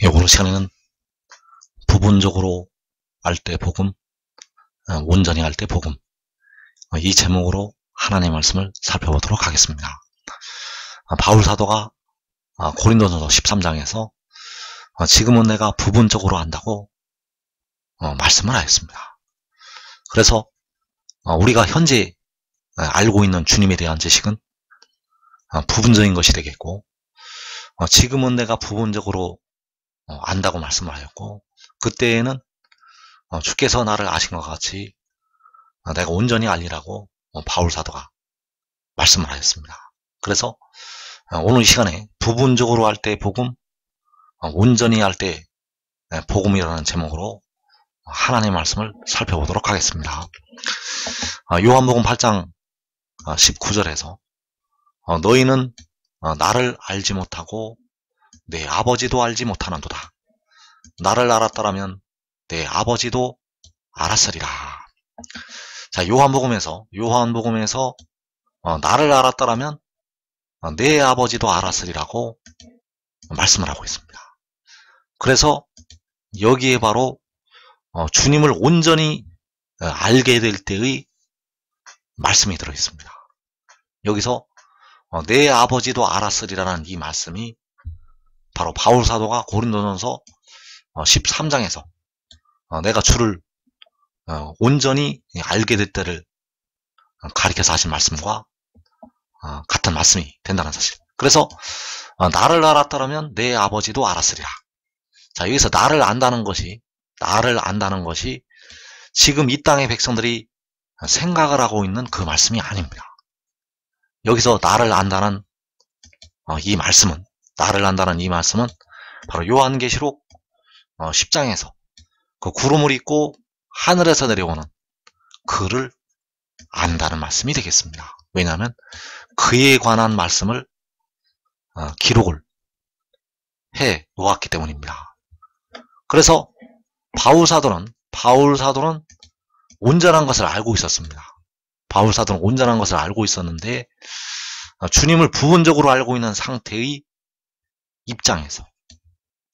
오늘 시간에는 부분적으로 알 때 복음, 온전히 알 때 복음, 이 제목으로 하나님의 말씀을 살펴보도록 하겠습니다. 바울 사도가 고린도전서 13장에서 지금은 내가 부분적으로 안다고 말씀을 하였습니다. 그래서 우리가 현재 알고 있는 주님에 대한 지식은 부분적인 것이 되겠고, 지금은 내가 부분적으로 안다고 말씀을 하였고, 그때에는 주께서 나를 아신 것 같이 내가 온전히 알리라고 바울 사도가 말씀을 하였습니다. 그래서 오늘 이 시간에 부분적으로 할 때 복음, 온전히 할 때 복음이라는 제목으로 하나님의 말씀을 살펴보도록 하겠습니다. 요한복음 8장 19절에서 너희는 나를 알지 못하고 내 아버지도 알지 못하는도다. 나를 알았더라면 내 아버지도 알았으리라. 자, 요한복음에서 나를 알았더라면 내 아버지도 알았으리라고 말씀을 하고 있습니다. 그래서 여기에 바로 주님을 온전히 알게 될 때의 말씀이 들어 있습니다. 여기서 내 아버지도 알았으리라는 이 말씀이 바로 바울 사도가 고린도전서 13장에서 내가 주를 온전히 알게 될 때를 가리켜서 하신 말씀과 같은 말씀이 된다는 사실. 그래서 나를 알았더라면 내 아버지도 알았으리라. 자, 여기서 나를 안다는 것이 지금 이 땅의 백성들이 생각을 하고 있는 그 말씀이 아닙니다. 여기서 나를 안다는 이 말씀은 바로 요한계시록 10장에서 그 구름을 입고 하늘에서 내려오는 그를 안다는 말씀이 되겠습니다. 왜냐하면 그에 관한 말씀을 기록을 해 놓았기 때문입니다. 그래서 바울 사도는 온전한 것을 알고 있었습니다. 바울 사도는 온전한 것을 알고 있었는데 주님을 부분적으로 알고 있는 상태의 입장에서,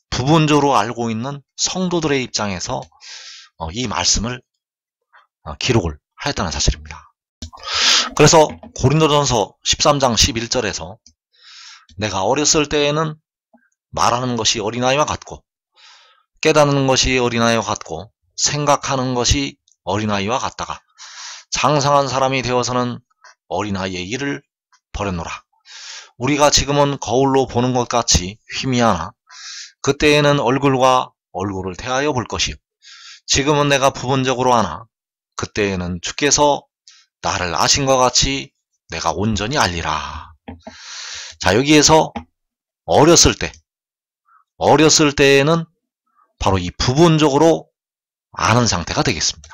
부분적으로 알고 있는 성도들의 입장에서 이 말씀을 기록을 하였다는 사실입니다. 그래서 고린도전서 13장 11절에서 내가 어렸을 때에는 말하는 것이 어린아이와 같고 깨닫는 것이 어린아이와 같고 생각하는 것이 어린아이와 같다가 장성한 사람이 되어서는 어린아이의 일을 버렸노라. 우리가 지금은 거울로 보는 것 같이 희미하나 그때에는 얼굴과 얼굴을 대하여 볼 것이요. 지금은 내가 부분적으로 아나 그때에는 주께서 나를 아신 것 같이 내가 온전히 알리라. 자, 여기에서 어렸을 때에는 바로 이 부분적으로 아는 상태가 되겠습니다.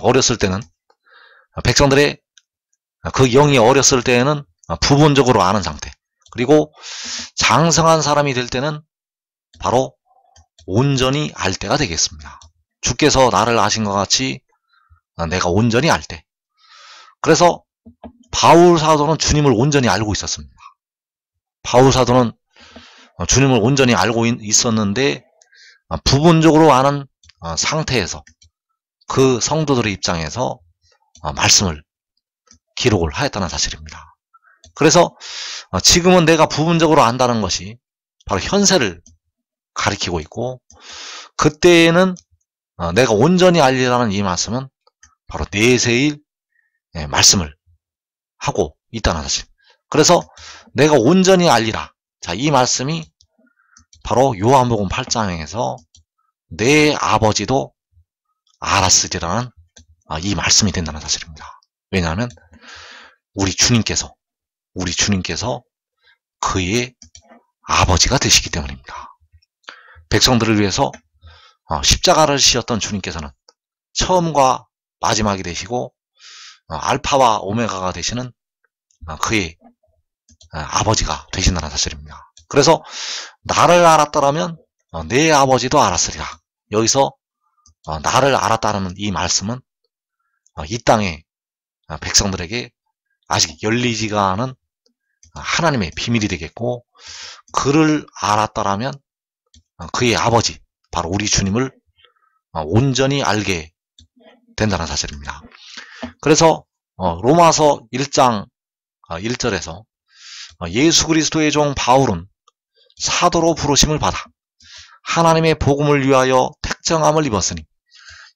어렸을 때는 백성들의 그 영이 어렸을 때에는 부분적으로 아는 상태, 그리고 장성한 사람이 될 때는 바로 온전히 알 때가 되겠습니다. 주께서 나를 아신 것 같이 내가 온전히 알 때. 그래서 바울 사도는 주님을 온전히 알고 있었습니다. 바울 사도는 주님을 온전히 알고 있었는데 부분적으로 아는 상태에서 그 성도들의 입장에서 말씀을 기록을 하였다는 사실입니다. 그래서 지금은 내가 부분적으로 안다는 것이 바로 현세를 가리키고 있고, 그때에는 내가 온전히 알리라는 이 말씀은 바로 내세일 말씀을 하고 있다는 사실. 그래서 내가 온전히 알리라. 자, 이 말씀이 바로 요한복음 8장에서 내 아버지도 알았으리라는 이 말씀이 된다는 사실입니다. 왜냐하면 우리 주님께서 그의 아버지가 되시기 때문입니다. 백성들을 위해서 십자가를 지셨던 주님께서는 처음과 마지막이 되시고 알파와 오메가가 되시는 그의 아버지가 되신다는 사실입니다. 그래서 나를 알았더라면 내 아버지도 알았으리라. 여기서 나를 알았다는 이 말씀은 이 땅의 백성들에게 아직 열리지가 않은 하나님의 비밀이 되겠고, 그를 알았더라면 그의 아버지 바로 우리 주님을 온전히 알게 된다는 사실입니다. 그래서 로마서 1장 1절에서 예수 그리스도의 종 바울은 사도로 부르심을 받아 하나님의 복음을 위하여 택정함을 입었으니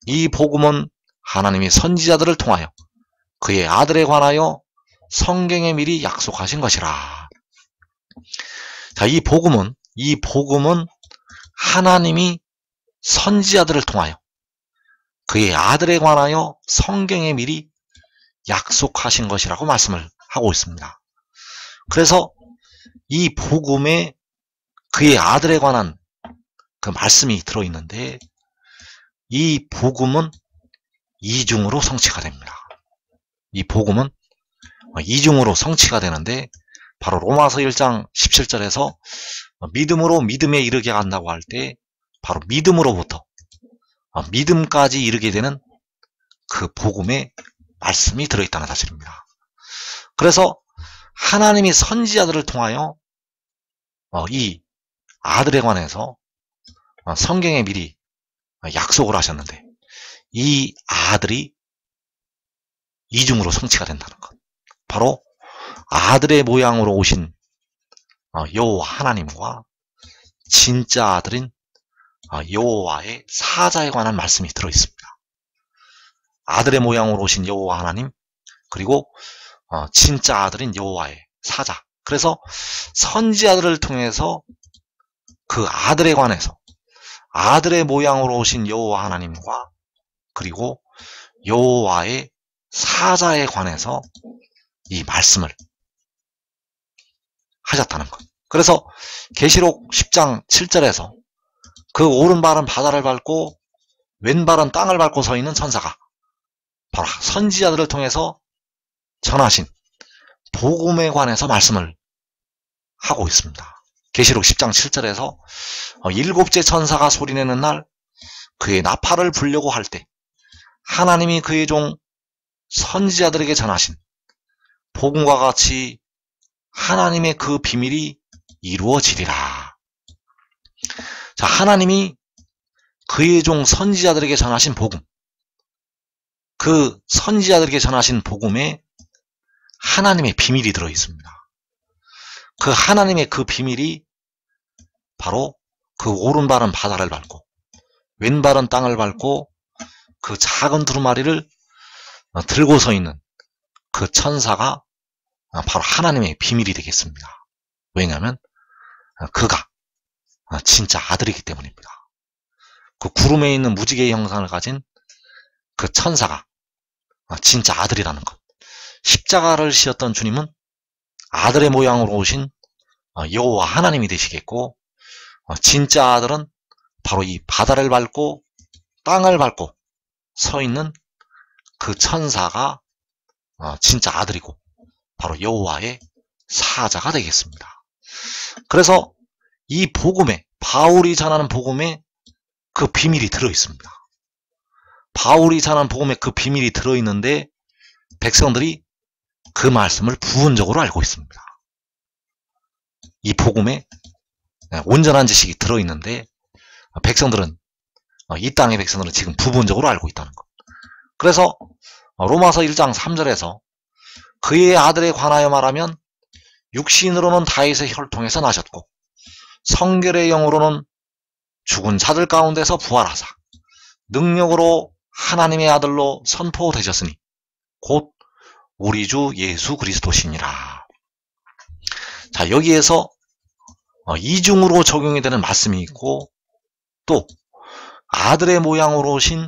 이 복음은 하나님이 선지자들을 통하여 그의 아들에 관하여 성경에 미리 약속하신 것이라. 자, 이 복음은 하나님이 선지자들을 통하여 그의 아들에 관하여 성경에 미리 약속하신 것이라고 말씀을 하고 있습니다. 그래서 이 복음에 그의 아들에 관한 그 말씀이 들어있는데 이 복음은 이중으로 성취가 됩니다. 이 복음은 이중으로 성취가 되는데 바로 로마서 1장 17절에서 믿음으로 믿음에 이르게 한다고 할 때 바로 믿음으로부터 믿음까지 이르게 되는 그 복음의 말씀이 들어있다는 사실입니다. 그래서 하나님이 선지자들을 통하여 이 아들에 관해서 성경에 미리 약속을 하셨는데 이 아들이 이중으로 성취가 된다는 것. 바로 아들의 모양으로 오신 여호와 하나님과 진짜 아들인 여호와의 사자에 관한 말씀이 들어있습니다. 아들의 모양으로 오신 여호와 하나님 그리고 진짜 아들인 여호와의 사자. 그래서 선지자들을 통해서 그 아들에 관해서 아들의 모양으로 오신 여호와 하나님과 그리고 여호와의 사자에 관해서 이 말씀을 하셨다는 것. 그래서 계시록 10장 7절에서 그 오른발은 바다를 밟고 왼발은 땅을 밟고 서 있는 천사가 바로 선지자들을 통해서 전하신 복음에 관해서 말씀을 하고 있습니다. 계시록 10장 7절에서 일곱째 천사가 소리내는 날 그의 나팔을 불려고 할 때 하나님이 그의 종 선지자들에게 전하신 복음과 같이 하나님의 그 비밀이 이루어지리라. 자, 하나님이 그의 종 선지자들에게 전하신 복음, 그 선지자들에게 전하신 복음에 하나님의 비밀이 들어있습니다. 그 하나님의 그 비밀이 바로 그 오른발은 바다를 밟고 왼발은 땅을 밟고 그 작은 두루마리를 들고 서 있는 그 천사가 바로 하나님의 비밀이 되겠습니다. 왜냐하면 그가 진짜 아들이기 때문입니다. 그 구름에 있는 무지개의 형상을 가진 그 천사가 진짜 아들이라는 것. 십자가를 지었던 주님은 아들의 모양으로 오신 여호와 하나님이 되시겠고 진짜 아들은 바로 이 바다를 밟고 땅을 밟고 서 있는 그 천사가 진짜 아들이고 바로 여호와의 사자가 되겠습니다. 그래서 이 복음에 바울이 전하는 복음에 그 비밀이 들어있습니다. 바울이 전하는 복음에 그 비밀이 들어있는데 백성들이 그 말씀을 부분적으로 알고 있습니다. 이 복음에 온전한 지식이 들어있는데 백성들은 이 땅의 백성들은 지금 부분적으로 알고 있다는 것. 그래서 로마서 1장 3절에서 그의 아들에 관하여 말하면 육신으로는 다윗의 혈통에서 나셨고 성결의 영으로는 죽은 자들 가운데서 부활하사 능력으로 하나님의 아들로 선포되셨으니 곧 우리 주 예수 그리스도시니라. 자, 여기에서 이중으로 적용이 되는 말씀이 있고 또 아들의 모양으로 오신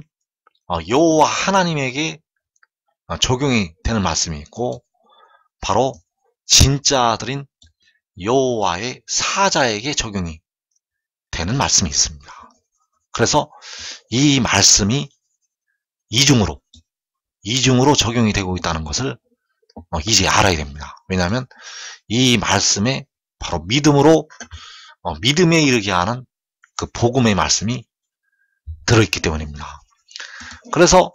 여호와 하나님에게 적용이 되는 말씀이 있고 바로 진짜 아들인 여호와의 사자에게 적용이 되는 말씀이 있습니다. 그래서 이 말씀이 이중으로 적용이 되고 있다는 것을 이제 알아야 됩니다. 왜냐하면 이 말씀에 바로 믿음으로 믿음에 이르게 하는 그 복음의 말씀이 들어있기 때문입니다. 그래서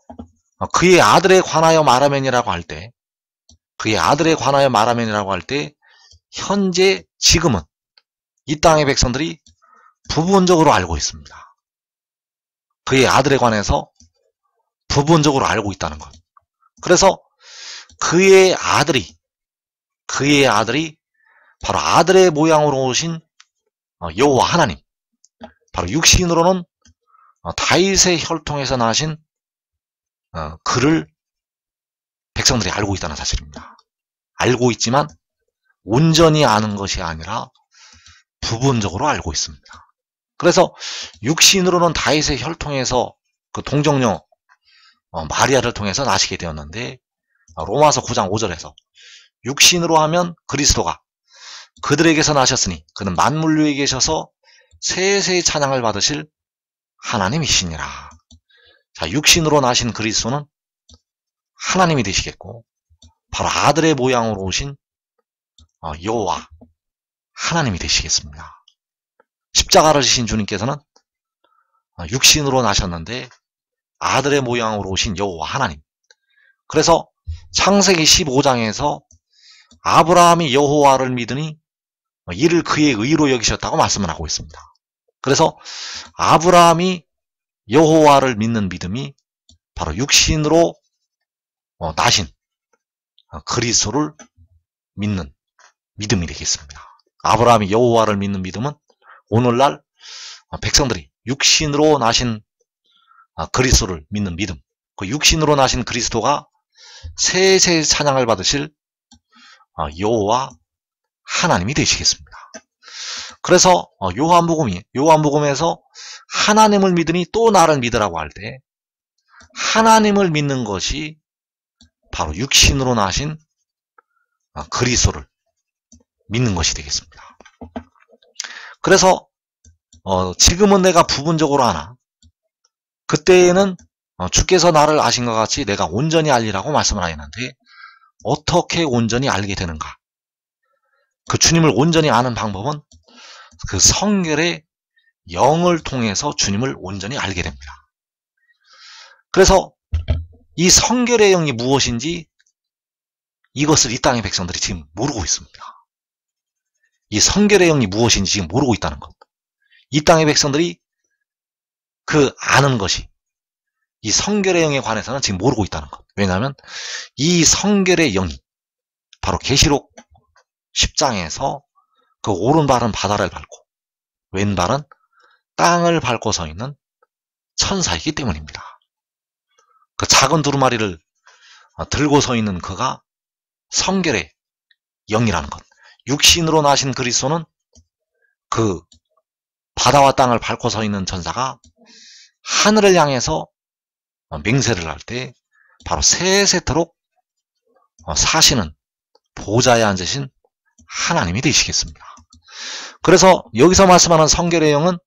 그의 아들에 관하여 말하면이라고 할 때 현재 지금은 이 땅의 백성들이 부분적으로 알고 있습니다. 그의 아들에 관해서 부분적으로 알고 있다는 것. 그래서 그의 아들이 바로 아들의 모양으로 오신 여호와 하나님, 바로 육신으로는 다윗의 혈통에서 나신 그를 백성들이 알고 있다는 사실입니다. 알고 있지만 온전히 아는 것이 아니라 부분적으로 알고 있습니다. 그래서 육신으로는 다윗의 혈통에서 그 동정녀 마리아를 통해서 나시게 되었는데, 로마서 9장 5절에서 육신으로 하면 그리스도가 그들에게서 나셨으니 그는 만물류에 계셔서 세세의 찬양을 받으실 하나님이시니라. 자, 육신으로 나신 그리스도는 하나님이 되시겠고, 바로 아들의 모양으로 오신 여호와 하나님이 되시겠습니다. 십자가를 지신 주님께서는 육신으로 나셨는데 아들의 모양으로 오신 여호와 하나님. 그래서 창세기 15장에서 아브라함이 여호와를 믿으니 이를 그의 의로 여기셨다고 말씀을 하고 있습니다. 그래서 아브라함이 여호와를 믿는 믿음이 바로 육신으로 나신 그리스도를 믿는 믿음이 되겠습니다. 아브라함이 여호와를 믿는 믿음은 오늘날 백성들이 육신으로 나신 그리스도를 믿는 믿음, 그 육신으로 나신 그리스도가 세세의 찬양을 받으실 여호와 하나님이 되시겠습니다. 그래서 요한복음에서 하나님을 믿으니 또 나를 믿으라고 할 때 하나님을 믿는 것이 바로 육신으로 나신 그리스도를 믿는 것이 되겠습니다. 그래서 지금은 내가 부분적으로 아나 그때에는 주께서 나를 아신 것 같이 내가 온전히 알리라고 말씀을 하였는데, 어떻게 온전히 알게 되는가? 그 주님을 온전히 아는 방법은 그 성결의 영을 통해서 주님을 온전히 알게 됩니다. 그래서 이 성결의 영이 무엇인지 이것을 이 땅의 백성들이 지금 모르고 있습니다. 이 성결의 영이 무엇인지 지금 모르고 있다는 것. 이 땅의 백성들이 그 아는 것이 이 성결의 영에 관해서는 지금 모르고 있다는 것. 왜냐하면 이 성결의 영이 바로 계시록 10장에서 그 오른발은 바다를 밟고 왼발은 땅을 밟고 서 있는 천사이기 때문입니다. 그 작은 두루마리를 들고 서 있는 그가 성결의 영이라는 것. 육신으로 나신 그리스도는 그 바다와 땅을 밟고 서 있는 천사가 하늘을 향해서 맹세를 할 때 바로 세세토록 사시는 보좌에 앉으신 하나님이 되시겠습니다. 그래서 여기서 말씀하는 성결의 영은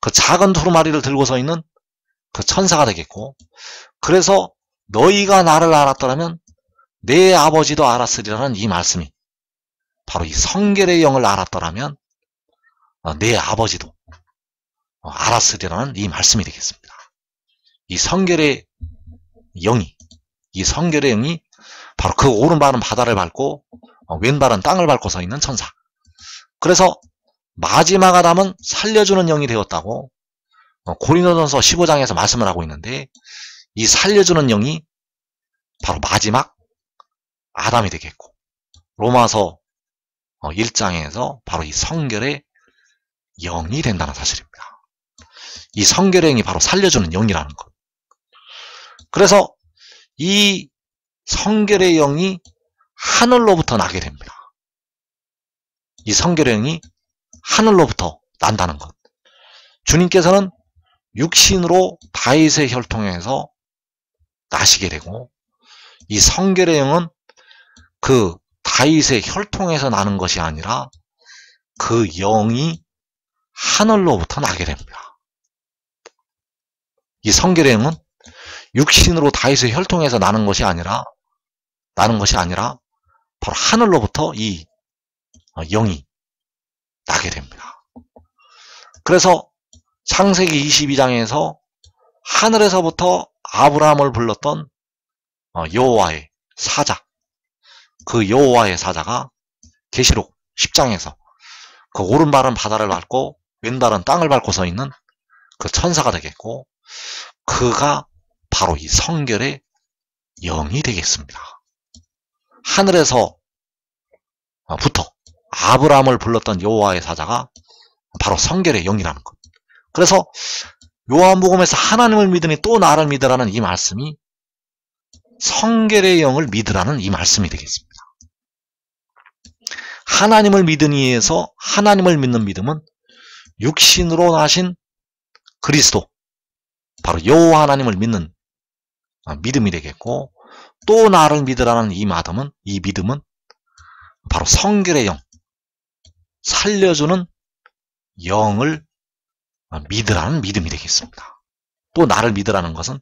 그 작은 두루마리를 들고 서 있는 그 천사가 되겠고, 그래서 너희가 나를 알았더라면 내 아버지도 알았으리라는 이 말씀이 바로 이 성결의 영을 알았더라면 내 아버지도 알았으리라는 이 말씀이 되겠습니다. 이 성결의 영이 바로 그 오른발은 바다를 밟고 왼발은 땅을 밟고 서 있는 천사. 그래서 마지막 아담은 살려주는 영이 되었다고 고린도전서 15장에서 말씀을 하고 있는데, 이 살려주는 영이 바로 마지막 아담이 되겠고, 로마서 1장에서 바로 이 성결의 영이 된다는 사실입니다. 이 성결의 영이 바로 살려주는 영이라는 것. 그래서 이 성결의 영이 하늘로부터 나게 됩니다. 이 성결의 영이 하늘로부터 난다는 것. 주님께서는 육신으로 다윗의 혈통에서 나시게 되고, 이 성결의 영은 그 다윗의 혈통에서 나는 것이 아니라 그 영이 하늘로부터 나게 됩니다. 이 성결의 영은 육신으로 다윗의 혈통에서 나는 것이 아니라 바로 하늘로부터 이 영이 나게 됩니다. 그래서 창세기 22장에서 하늘에서부터 아브라함을 불렀던 여호와의 사자, 그 여호와의 사자가 계시록 10장에서 그 오른발은 바다를 밟고 왼발은 땅을 밟고 서 있는 그 천사가 되겠고, 그가 바로 이 성결의 영이 되겠습니다. 하늘에서 부터 아브라함을 불렀던 여호와의 사자가 바로 성결의 영이라는 것. 그래서 요한복음에서 하나님을 믿으니 또 나를 믿으라는 이 말씀이 성결의 영을 믿으라는 이 말씀이 되겠습니다. 하나님을 믿으니에서 하나님을 믿는 믿음은 육신으로 나신 그리스도, 바로 여호와 하나님을 믿는 믿음이 되겠고, 또 나를 믿으라는 이 믿음은 바로 성결의 영, 살려주는 영을 믿으라는 믿음이 되겠습니다. 또 나를 믿으라는 것은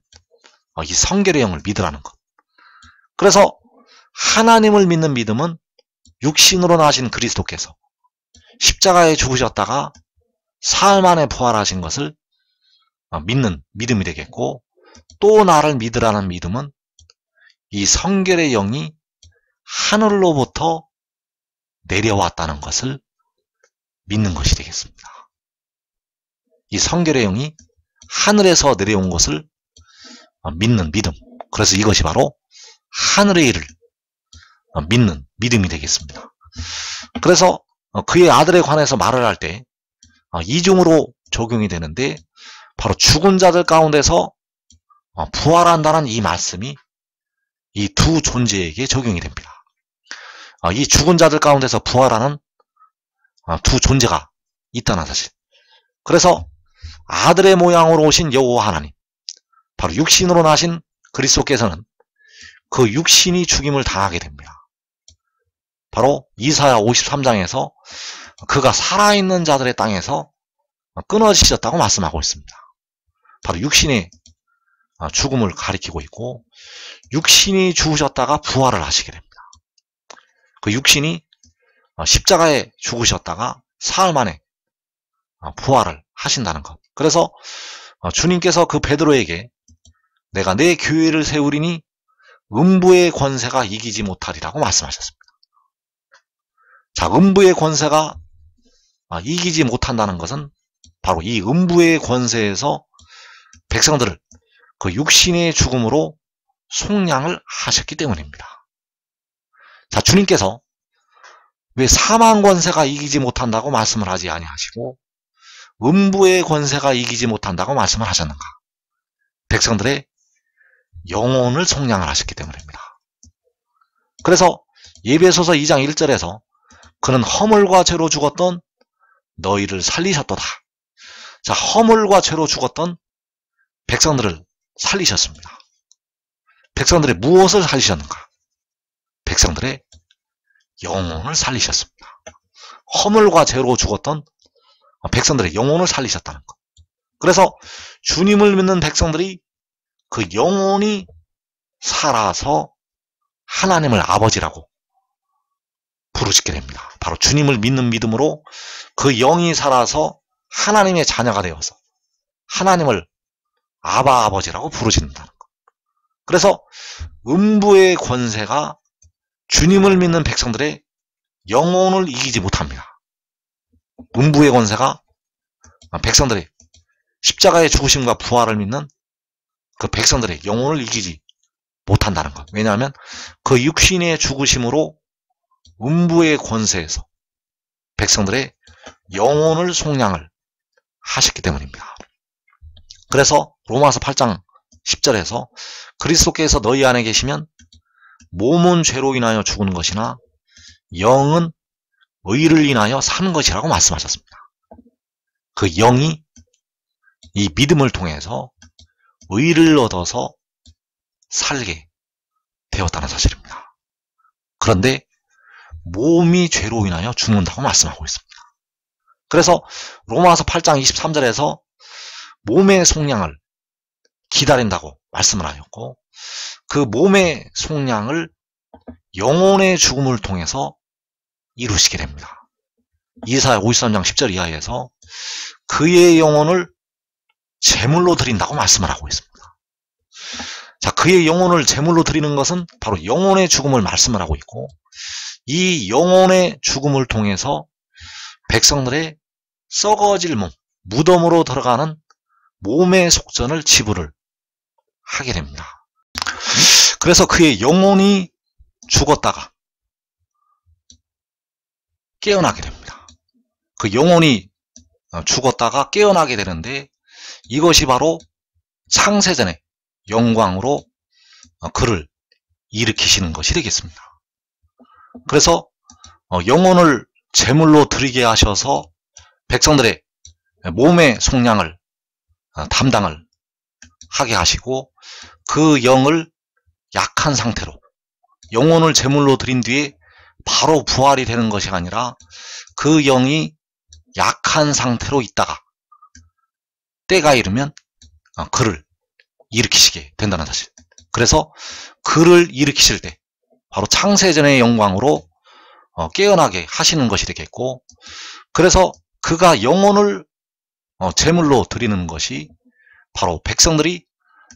이 성결의 영을 믿으라는 것. 그래서 하나님을 믿는 믿음은 육신으로 나신 그리스도께서 십자가에 죽으셨다가 사흘 만에 부활하신 것을 믿는 믿음이 되겠고, 또 나를 믿으라는 믿음은 이 성결의 영이 하늘로부터 내려왔다는 것을 믿는 것이 되겠습니다. 이 성결의 영이 하늘에서 내려온 것을 믿는 믿음. 그래서 이것이 바로 하늘의 일을 믿는 믿음이 되겠습니다. 그래서 그의 아들에 관해서 말을 할 때 이중으로 적용이 되는데, 바로 죽은 자들 가운데서 부활한다는 이 말씀이 이 두 존재에게 적용이 됩니다. 이 죽은 자들 가운데서 부활하는 두 존재가 있다는 사실. 그래서 아들의 모양으로 오신 여호와 하나님, 바로 육신으로 나신 그리스도께서는 그 육신이 죽임을 당하게 됩니다. 바로 이사야 53장에서 그가 살아있는 자들의 땅에서 끊어지셨다고 말씀하고 있습니다. 바로 육신의 죽음을 가리키고 있고, 육신이 죽으셨다가 부활을 하시게 됩니다. 그 육신이 십자가에 죽으셨다가 사흘 만에 부활을 하신다는 것. 그래서 주님께서 그 베드로에게 내가 내 교회를 세우리니 음부의 권세가 이기지 못하리라고 말씀하셨습니다. 자, 음부의 권세가 이기지 못한다는 것은 바로 이 음부의 권세에서 백성들을 그 육신의 죽음으로 속량을 하셨기 때문입니다. 자, 주님께서 왜 사망 권세가 이기지 못한다고 말씀을 하지 아니하시고 음부의 권세가 이기지 못한다고 말씀을 하셨는가? 백성들의 영혼을 속량을 하셨기 때문입니다. 그래서 에베소서 2장 1절에서 그는 허물과 죄로 죽었던 너희를 살리셨도다. 자, 허물과 죄로 죽었던 백성들을 살리셨습니다. 백성들의 무엇을 살리셨는가? 백성들의 영혼을 살리셨습니다. 허물과 죄로 죽었던 백성들의 영혼을 살리셨다는 것. 그래서 주님을 믿는 백성들이 그 영혼이 살아서 하나님을 아버지라고 부르시게 됩니다. 바로 주님을 믿는 믿음으로 그 영이 살아서 하나님의 자녀가 되어서 하나님을 아바 아버지라고 부르신다는 것. 그래서 음부의 권세가 주님을 믿는 백성들의 영혼을 이기지 못합니다. 음부의 권세가 백성들의 십자가의 죽으심과 부활을 믿는 그 백성들의 영혼을 이기지 못한다는 것. 왜냐하면 그 육신의 죽으심으로 음부의 권세에서 백성들의 영혼을 속량을 하셨기 때문입니다. 그래서 로마서 8장 10절에서 그리스도께서 너희 안에 계시면 몸은 죄로 인하여 죽은 것이나 영은 의를 인하여 사는 것이라고 말씀하셨습니다. 그 영이 이 믿음을 통해서 의를 얻어서 살게 되었다는 사실입니다. 그런데 몸이 죄로 인하여 죽는다고 말씀하고 있습니다. 그래서 로마서 8장 23절에서 몸의 속량을 기다린다고 말씀을 하였고, 그 몸의 속량을 영혼의 죽음을 통해서 이루시게 됩니다. 이사야 53장 10절 이하에서 그의 영혼을 제물로 드린다고 말씀을 하고 있습니다. 자, 그의 영혼을 제물로 드리는 것은 바로 영혼의 죽음을 말씀을 하고 있고, 이 영혼의 죽음을 통해서 백성들의 썩어질 몸, 무덤으로 들어가는 몸의 속전을 지불을 하게 됩니다. 그래서 그의 영혼이 죽었다가 깨어나게 됩니다. 그 영혼이 죽었다가 깨어나게 되는데 이것이 바로 창세전의 영광으로 그를 일으키시는 것이 되겠습니다. 그래서 영혼을 제물로 드리게 하셔서 백성들의 몸의 속량을 담당을 하게 하시고 그 영을 약한 상태로 영혼을 제물로 드린 뒤에 바로 부활이 되는 것이 아니라 그 영이 약한 상태로 있다가 때가 이르면 그를 일으키시게 된다는 사실. 그래서 그를 일으키실 때 바로 창세전의 영광으로 깨어나게 하시는 것이 되겠고, 그래서 그가 영혼을 제물로 드리는 것이 바로 백성들이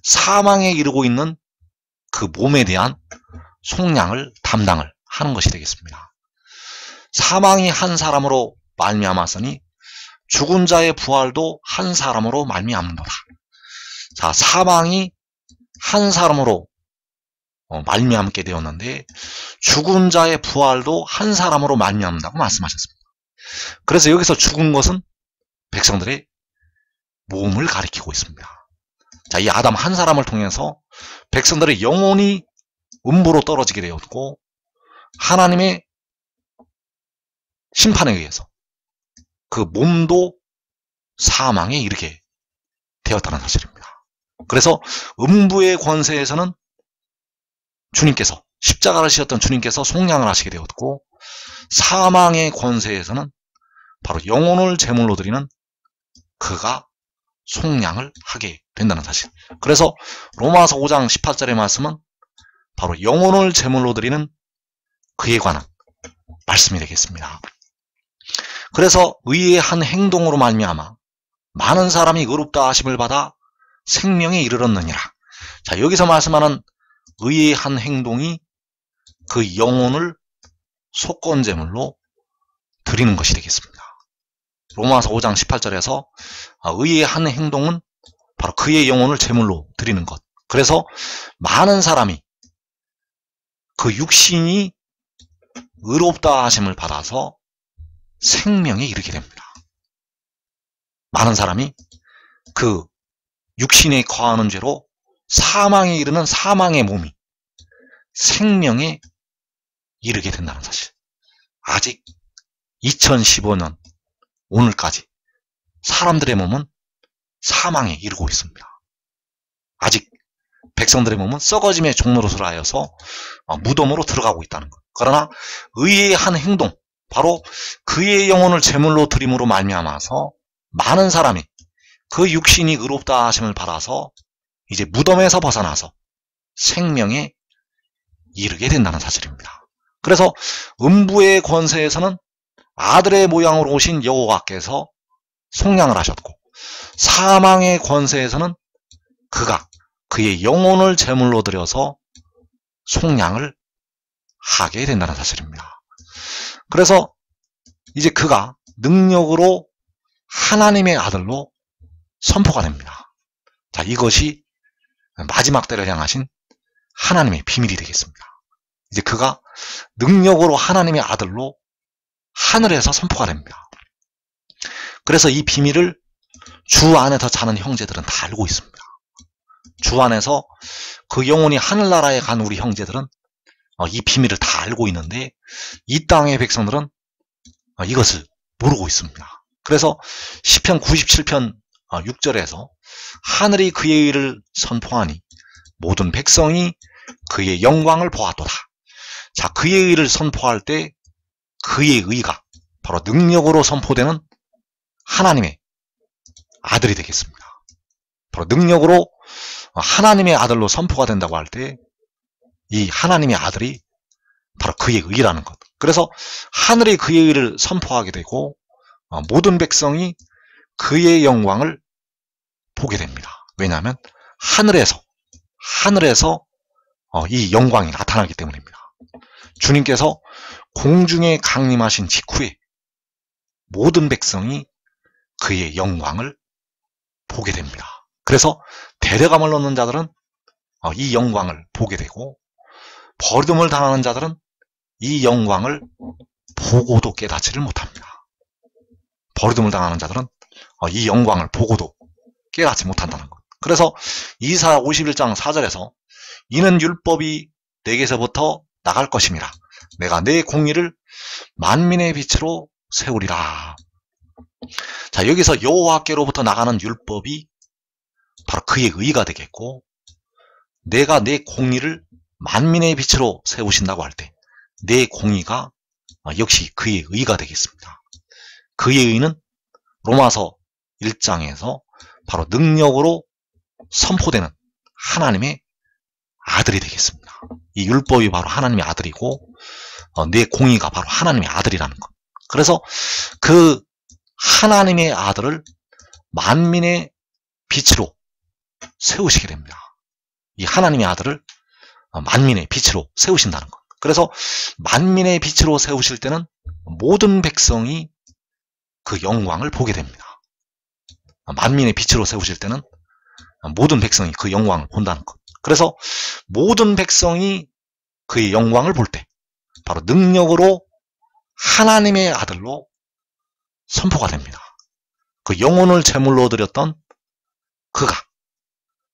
사망에 이르고 있는 그 몸에 대한 속량을 담당을 하는 것이 되겠습니다. 사망이 한 사람으로 말미암았으니 죽은 자의 부활도 한 사람으로 말미암는도다. 자, 사망이 한 사람으로 말미암게 되었는데 죽은 자의 부활도 한 사람으로 말미암는다고 말씀하셨습니다. 그래서 여기서 죽은 것은 백성들의 몸을 가리키고 있습니다. 자, 이 아담 한 사람을 통해서 백성들의 영혼이 음부로 떨어지게 되었고 하나님의 심판에 의해서 그 몸도 사망에 이르게 되었다는 사실입니다. 그래서 음부의 권세에서는 주님께서 십자가를 지셨던 주님께서 속량을 하시게 되었고 사망의 권세에서는 바로 영혼을 제물로 드리는 그가 속량을 하게 된다는 사실. 그래서 로마서 5장 18절의 말씀은 바로 영혼을 제물로 드리는 그에 관한 말씀이 되겠습니다. 그래서 의의 한 행동으로 말미암아 많은 사람이 의롭다 하심을 받아 생명에 이르렀느니라. 자, 여기서 말씀하는 의의 한 행동이 그 영혼을 속건제물로 드리는 것이 되겠습니다. 로마서 5장 18절에서 의의 한 행동은 바로 그의 영혼을 제물로 드리는 것. 그래서 많은 사람이 그 육신이 의롭다 하심을 받아서 생명에 이르게 됩니다. 많은 사람이 그 육신에 거하는 죄로 사망에 이르는 사망의 몸이 생명에 이르게 된다는 사실. 아직 2015년 오늘까지 사람들의 몸은 사망에 이르고 있습니다. 아직 백성들의 몸은 썩어짐의 종노릇을 하여서 무덤으로 들어가고 있다는 것. 그러나 의의 한 행동, 바로 그의 영혼을 제물로 드림으로 말미암아서 많은 사람이 그 육신이 의롭다 하심을 받아서 이제 무덤에서 벗어나서 생명에 이르게 된다는 사실입니다. 그래서 음부의 권세에서는 아들의 모양으로 오신 여호와께서 속량을 하셨고 사망의 권세에서는 그가 그의 영혼을 제물로 드려서 속량을 하게 된다는 사실입니다. 그래서 이제 그가 능력으로 하나님의 아들로 선포가 됩니다. 자, 이것이 마지막 때를 향하신 하나님의 비밀이 되겠습니다. 이제 그가 능력으로 하나님의 아들로 하늘에서 선포가 됩니다. 그래서 이 비밀을 주 안에서 사는 형제들은 다 알고 있습니다. 주 안에서 그 영혼이 하늘나라에 간 우리 형제들은 이 비밀을 다 알고 있는데 이 땅의 백성들은 이것을 모르고 있습니다. 그래서 시편 97편 6절에서 하늘이 그의 의를 선포하니 모든 백성이 그의 영광을 보았도다. 자, 그의 의를 선포할 때 그의 의가 바로 능력으로 선포되는 하나님의 아들이 되겠습니다. 바로 능력으로 하나님의 아들로 선포가 된다고 할 때 이 하나님의 아들이 바로 그의 의라는 것. 그래서 하늘이 그의 의를 선포하게 되고 모든 백성이 그의 영광을 보게 됩니다. 왜냐하면 하늘에서 이 영광이 나타나기 때문입니다. 주님께서 공중에 강림하신 직후에 모든 백성이 그의 영광을 보게 됩니다. 그래서 대려감을 넣는 자들은 이 영광을 보게 되고, 버림을 당하는 자들은 이 영광을 보고도 깨닫지를 못합니다. 버림을 당하는 자들은 이 영광을 보고도 깨닫지 못한다는 것. 그래서 이사야 51장 4절에서 이는 율법이 내게서부터 나갈 것임이라. 내가 내 공의를 만민의 빛으로 세우리라. 자, 여기서 여호와께로부터 나가는 율법이 바로 그의 의가 되겠고, 내가 내 공의를 만민의 빛으로 세우신다고 할 때 내 공의가 역시 그의 의가 되겠습니다. 그의 의는 로마서 1장에서 바로 능력으로 선포되는 하나님의 아들이 되겠습니다. 이 율법이 바로 하나님의 아들이고, 내 공의가 바로 하나님의 아들이라는 것. 그래서 그 하나님의 아들을 만민의 빛으로 세우시게 됩니다. 이 하나님의 아들을 만민의 빛으로 세우신다는 것. 그래서 만민의 빛으로 세우실 때는 모든 백성이 그 영광을 보게 됩니다. 만민의 빛으로 세우실 때는 모든 백성이 그 영광을 본다는 것. 그래서 모든 백성이 그의 영광을 볼 때 바로 능력으로 하나님의 아들로 선포가 됩니다. 그 영혼을 제물로 드렸던 그가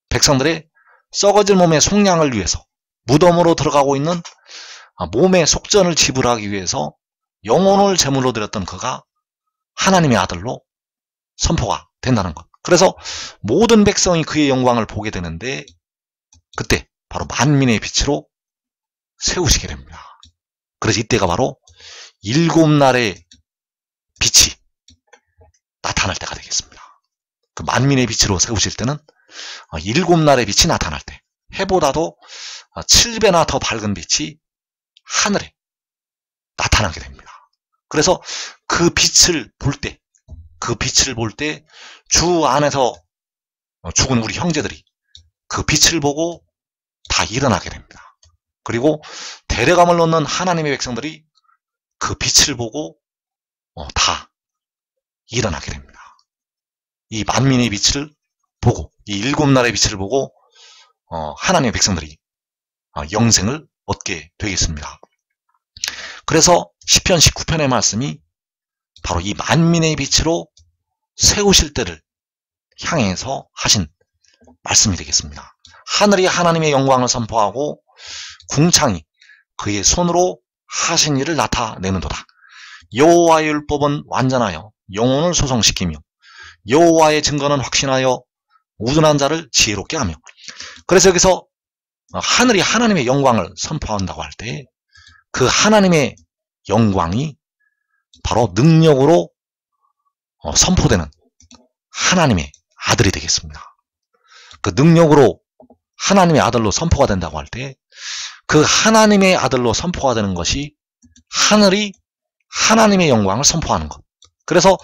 백성들의 썩어질 몸의 속량을 위해서 무덤으로 들어가고 있는 몸의 속전을 지불하기 위해서 영혼을 제물로 드렸던 그가 하나님의 아들로 선포가 된다는 것. 그래서 모든 백성이 그의 영광을 보게 되는데, 그때 바로 만민의 빛으로 세우시게 됩니다. 그래서 이때가 바로 7날의 빛이 나타날 때가 되겠습니다. 그 만민의 빛으로 세우실 때는 7날의 빛이 나타날 때, 해보다도 7배나 더 밝은 빛이 하늘에 나타나게 됩니다. 그래서 그 빛을 볼 때, 주 안에서 죽은 우리 형제들이 그 빛을 보고 다 일어나게 됩니다. 그리고 대려감을 넣는 하나님의 백성들이 그 빛을 보고 다 일어나게 됩니다. 이 만민의 빛을 보고, 이 7날의 빛을 보고 하나님의 백성들이 영생을 얻게 되겠습니다. 그래서 시편 19편의 말씀이 바로 이 만민의 빛으로 세우실 때를 향해서 하신 말씀이 되겠습니다. 하늘이 하나님의 영광을 선포하고 궁창이 그의 손으로 하신 일을 나타내는도다. 여호와의 율법은 완전하여 영혼을 소성시키며 여호와의 증거는 확신하여 우둔한 자를 지혜롭게 하며. 그래서 여기서 하늘이 하나님의 영광을 선포한다고 할 때 그 하나님의 영광이 바로 능력으로 선포되는 하나님의 아들이 되겠습니다. 그 능력으로 하나님의 아들로 선포가 된다고 할 때 그 하나님의 아들로 선포가 되는 것이 하늘이 하나님의 영광을 선포하는 것. 그래서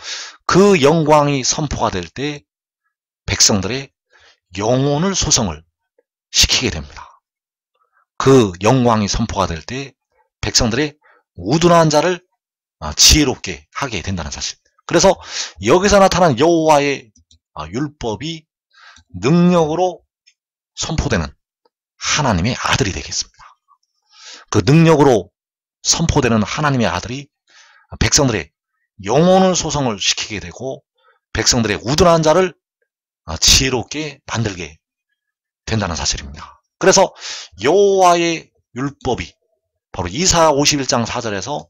그 영광이 선포가 될 때 백성들의 영혼을 소성을 시키게 됩니다. 그 영광이 선포가 될 때 백성들의 우둔한 자를 지혜롭게 하게 된다는 사실. 그래서 여기서 나타난 여호와의 율법이 능력으로 선포되는 하나님의 아들이 되겠습니다. 그 능력으로 선포되는 하나님의 아들이 백성들의 영혼을 소성을 시키게 되고 백성들의 우둔한 자를 지혜롭게 만들게 된다는 사실입니다. 그래서 여호와의 율법이 바로 이사야 51장 4절에서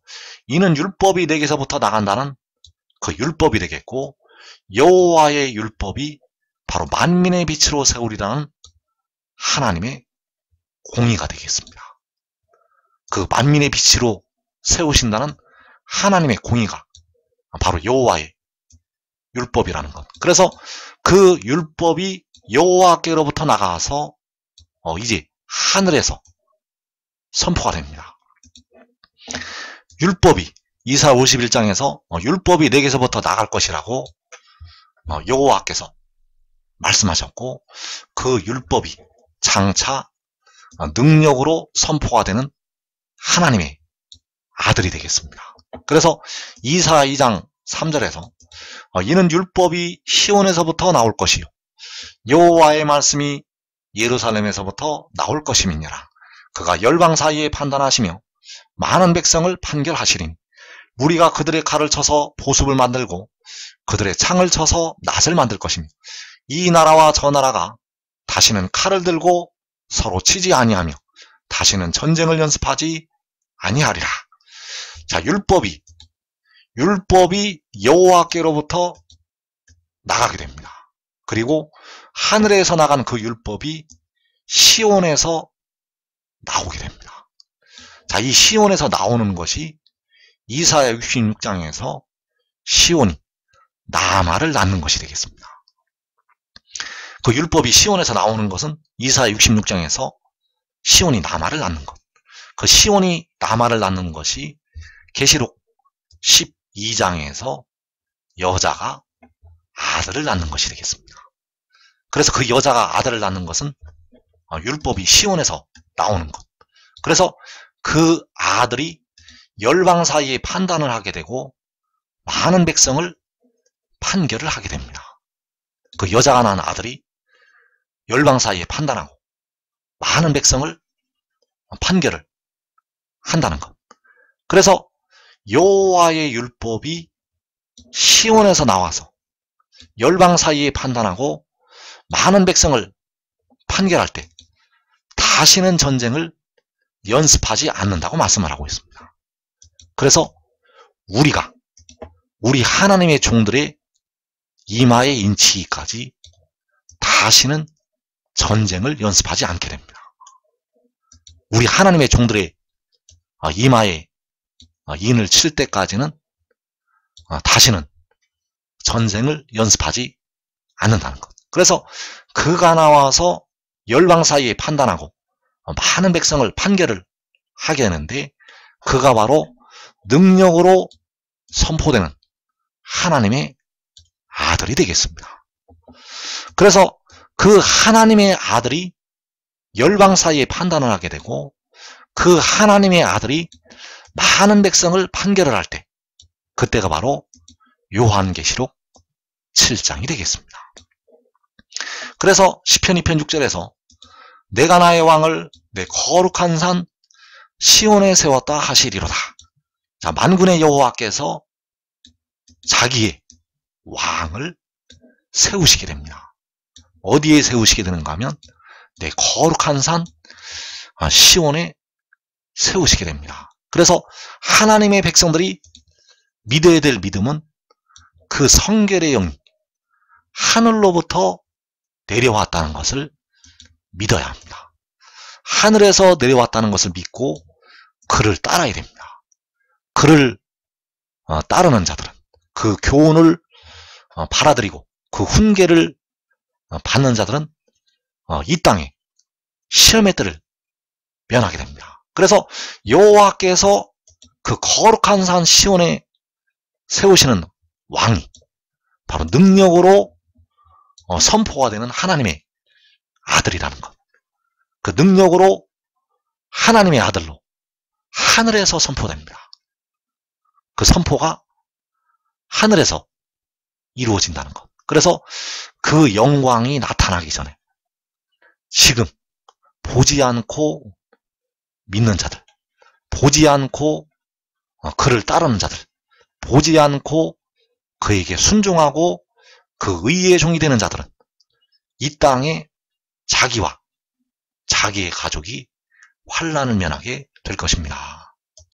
이는 율법이 내게서부터 나간다는 그 율법이 되겠고, 여호와의 율법이 바로 만민의 빛으로 세우리라는 하나님의 공의가 되겠습니다. 그 만민의 빛으로 세우신다는 하나님의 공의가 바로 여호와의 율법이라는 것. 그래서 그 율법이 여호와께로부터 나가서 이제 하늘에서 선포가 됩니다. 율법이 이사야 51장에서 율법이 내게서부터 나갈 것이라고 여호와께서 말씀하셨고, 그 율법이 장차 능력으로 선포가 되는 하나님의 아들이 되겠습니다. 그래서 이사야 2장 3절에서 이는 율법이 시온에서부터 나올 것이요 여호와의 말씀이 예루살렘에서부터 나올 것임이니라. 그가 열방 사이에 판단하시며 많은 백성을 판결하시리니 무리가 그들의 칼을 쳐서 보습을 만들고 그들의 창을 쳐서 낫을 만들 것이며 이 나라와 저 나라가 다시는 칼을 들고 서로 치지 아니하며 다시는 전쟁을 연습하지 아니하리라. 자, 율법이 여호와께로부터 나가게 됩니다. 그리고 하늘에서 나간 그 율법이 시온에서 나오게 됩니다. 자, 이 시온에서 나오는 것이 이사야 66장에서 시온이 나마를 낳는 것이 되겠습니다. 그 율법이 시온에서 나오는 것은 이사야 66장에서 시온이 나마를 낳는 것. 그 시온이 나마를 낳는 것이 계시록 12장에서 여자가 아들을 낳는 것이 되겠습니다. 그래서 그 여자가 아들을 낳는 것은 율법이 시온에서 나오는 것. 그래서 그 아들이 열방 사이에 판단을 하게 되고 많은 백성을 판결을 하게 됩니다. 그 여자가 낳은 아들이 열방 사이에 판단하고 많은 백성을 판결을 한다는 것. 그래서 여호와의 율법이 시온에서 나와서 열방 사이에 판단하고 많은 백성을 판결할 때 다시는 전쟁을 연습하지 않는다고 말씀을 하고 있습니다. 그래서 우리 하나님의 종들의 이마에 인치기까지 다시는 전쟁을 연습하지 않게 됩니다. 우리 하나님의 종들의 이마에 인을 칠 때까지는 다시는 전쟁을 연습하지 않는다는 것. 그래서 그가 나와서 열방 사이에 판단하고 많은 백성을 판결을 하게 되는데 그가 바로 능력으로 선포되는 하나님의 아들이 되겠습니다. 그래서 그 하나님의 아들이 열방 사이에 판단을 하게 되고 그 하나님의 아들이 많은 백성을 판결을 할 때 그때가 바로 요한계시록 7장이 되겠습니다. 그래서 시편 2편 6절에서 내가 나의 왕을 내 거룩한 산 시온에 세웠다 하시리로다. 자, 만군의 여호와께서 자기의 왕을 세우시게 됩니다. 어디에 세우시게 되는가 하면 내 거룩한 산 시온에 세우시게 됩니다. 그래서 하나님의 백성들이 믿어야 될 믿음은 그 성결의 영이 하늘로부터 내려왔다는 것을 믿어야 합니다. 하늘에서 내려왔다는 것을 믿고 그를 따라야 됩니다. 그를 따르는 자들은 그 교훈을 받아들이고 그 훈계를 받는 자들은 이 땅에 시험의 뜰을 면하게 됩니다. 그래서 여호와께서 그 거룩한 산 시온에 세우시는 왕이 바로 능력으로 선포가 되는 하나님의 아들이라는 것. 그 능력으로 하나님의 아들로 하늘에서 선포됩니다. 그 선포가 하늘에서 이루어진다는 것. 그래서 그 영광이 나타나기 전에 지금 보지 않고 믿는 자들, 보지 않고 그를 따르는 자들, 보지 않고 그에게 순종하고 그 의의 종이 되는 자들은 이 땅에 자기와 자기의 가족이 환난을 면하게 될 것입니다.